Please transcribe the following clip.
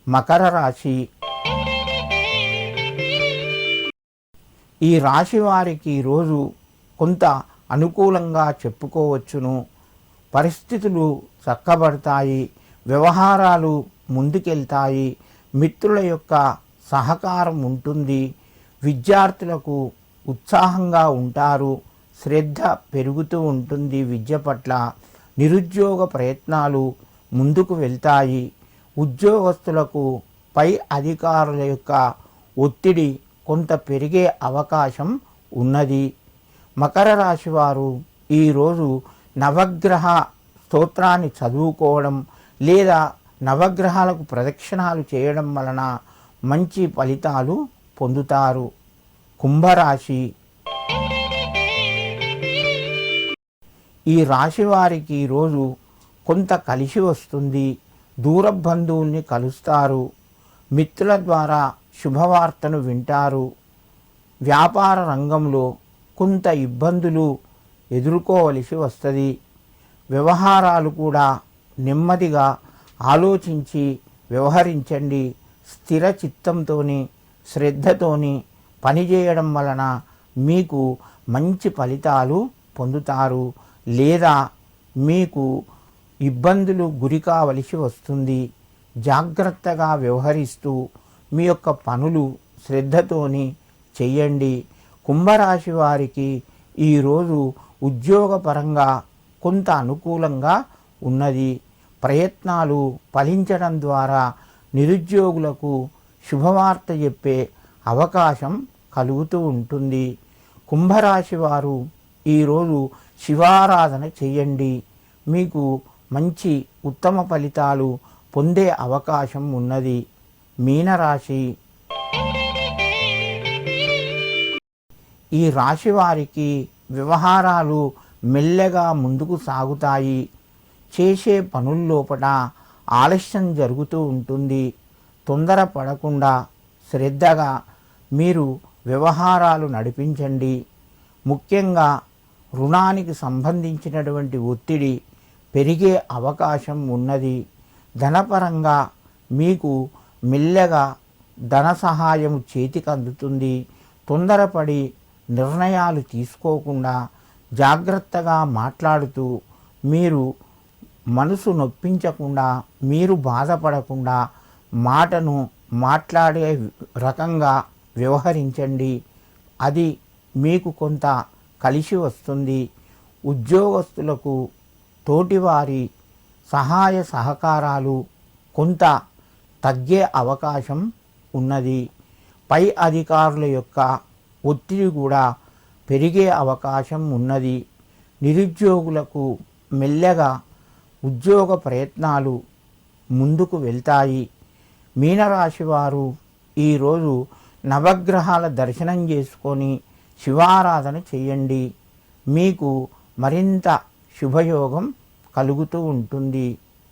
మకర రాశి. ఈ రాశి వారికి ఈరోజు కొంత అనుకూలంగా చెప్పుకోవచ్చును. పరిస్థితులు చక్కబడతాయి, వ్యవహారాలు ముందుకెళ్తాయి, మిత్రుల యొక్క సహకారం ఉంటుంది, విద్యార్థులకు ఉత్సాహంగా ఉంటారు, శ్రద్ధ పెరుగుతూ ఉంటుంది విద్య పట్ల, నిరుద్యోగ ప్రయత్నాలు ముందుకు వెళ్తాయి, ఉద్యోగస్తులకు పై అధికారుల యొక్క ఒత్తిడి కొంత పెరిగే అవకాశం ఉన్నది. మకర రాశి వారు ఈరోజు నవగ్రహ స్తోత్రాన్ని చదువుకోవడం లేదా నవగ్రహాలకు ప్రదక్షిణాలు చేయడం వలన మంచి ఫలితాలు పొందుతారు. కుంభరాశి. ఈ రాశి వారికి ఈరోజు కొంత కలిసి వస్తుంది, దూర బంధువుల్ని కలుస్తారు, మిత్రుల ద్వారా శుభవార్తను వింటారు, వ్యాపార రంగంలో కొంత ఇబ్బందులు ఎదుర్కోవలసి వస్తుంది, వ్యవహారాలు కూడా నెమ్మదిగా ఆలోచించి వ్యవహరించండి, స్థిర చిత్తంతోని శ్రద్ధతోని పనిచేయడం వలన మీకు మంచి ఫలితాలు పొందుతారు, లేదా మీకు ఇబ్బందులు గురి కావలసి వస్తుంది. జాగ్రత్తగా వ్యవహరిస్తూ మీ యొక్క పనులు శ్రద్ధతోని చెయ్యండి. కుంభరాశి వారికి ఈరోజు ఉద్యోగపరంగా కొంత అనుకూలంగా ఉన్నది. ప్రయత్నాలు ఫలించడం ద్వారా నిరుద్యోగులకు శుభవార్త చెప్పే అవకాశం కలుగుతూ ఉంటుంది. కుంభరాశి వారు ఈరోజు శివారాధన చెయ్యండి, మీకు మంచి ఉత్తమ ఫలితాలు పొందే అవకాశం ఉన్నది. మీనరాశి. ఈ రాశి వారికి వ్యవహారాలు మెల్లగా ముందుకు సాగుతాయి, చేసే పనుల్లోపట ఆలస్యం జరుగుతూ ఉంటుంది. తొందర పడకుండా శ్రద్ధగా మీరు వ్యవహారాలు నడిపించండి. ముఖ్యంగా రుణానికి సంబంధించినటువంటి ఒత్తిడి పెరిగే అవకాశం ఉన్నది. ధనపరంగా మీకు మెల్లగా ధన సహాయం చేతికి అందుతుంది. తొందరపడి నిర్ణయాలు తీసుకోకుండా జాగ్రత్తగా మాట్లాడుతూ మీరు మనసు నొప్పించకుండా, మీరు బాధపడకుండా మాటను మాట్లాడే రకంగా వ్యవహరించండి. అది మీకు కొంత కలిసి వస్తుంది. ఉద్యోగస్తులకు తోటివారి సహాయ సహకారాలు కొంత తగ్గే అవకాశం ఉన్నది. పై అధికారుల యొక్క ఒత్తిడి కూడా పెరిగే అవకాశం ఉన్నది. నిరుద్యోగులకు మెల్లగా ఉద్యోగ ప్రయత్నాలు ముందుకు వెళ్తాయి. మీనరాశి వారు ఈరోజు నవగ్రహాల దర్శనం చేసుకొని శివారాధన చేయండి, మీకు మరింత శుభయోగం కలుగుతూ ఉంటుంది.